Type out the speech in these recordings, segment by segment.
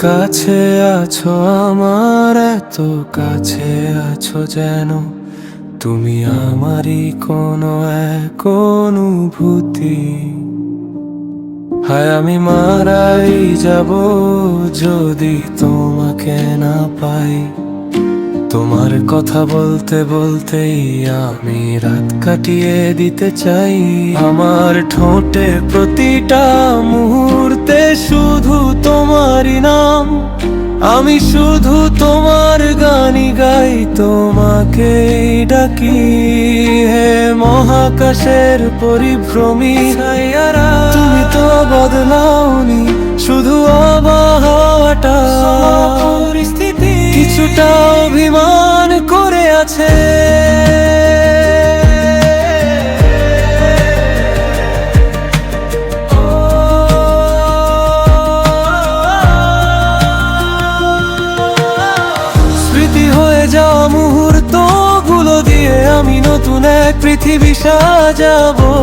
কাছে আছো আমার, এত কাছে আছো যেন তুমি আমারই কোনো এক অনুভূতি। হায় আমি মারাই যাব যদি তোমাকে না পাই। তোমার কথা বলতে বলতেই আমি রাত কাটিয়ে দিতে চাই। আমার ঠোঁটে প্রতিটা মুহূর্তে শুধু তোমারই নাম। আমি শুধু তোমার গানই গাই, তোমাকেই ডাকি। হে মহাকাশের পরিভ্রমী ছায়ারা, তুমি তো বদলাওনি, শুধু আবহাওয়াটা পরিস্থিতি কিছুটা অভিমান করে আছে। স্মৃতি হয়ে যাওয়া মুহূর্তগুলো দিয়ে আমি নতুন এক পৃথিবী সাজাবো।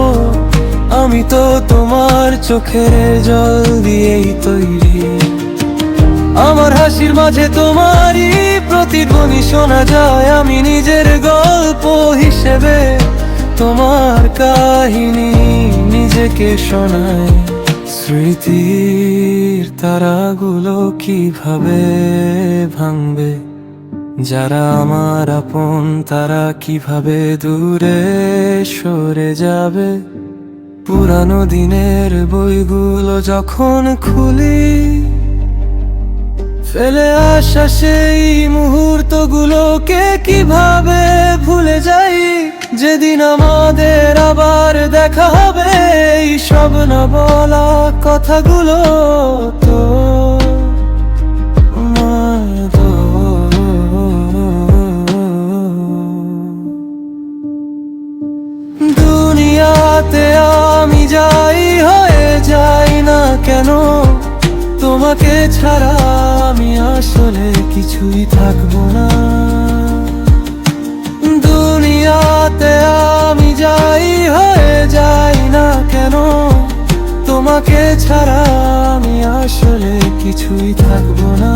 আমি তো তোমার চোখের জল দিয়েই তৈরি। আমার হাসির মাঝে তোমারই প্রতিধ্বনি শোনা যায়। আমি নিজের গল্প হিসেবে তোমার কাহিনী নিজেকে শোনাই। স্মৃতির তারাগুলো কিভাবে ভাঙবে, যারা আমার আপন তারা কিভাবে দূরে সরে যাবে। পুরানো দিনের বইগুলো যখন খুলি, ফেলে আসা সেই মুহূর্তগুলোকে কিভাবে ভুলে যাই। যেদিন আমাদের আবার দেখা হবে, এই সব না বলা কথাগুলো তো দুনিয়াতে আমি যাই হয়ে যাই না কেন, তোমাকে ছাড়া আমি আসলে কিছুই থাকবো না। দুনিয়াতে আমি যাই হয়ে যাই না কেন, তোমাকে ছাড়া আমি আসলে কিছুই থাকবো না।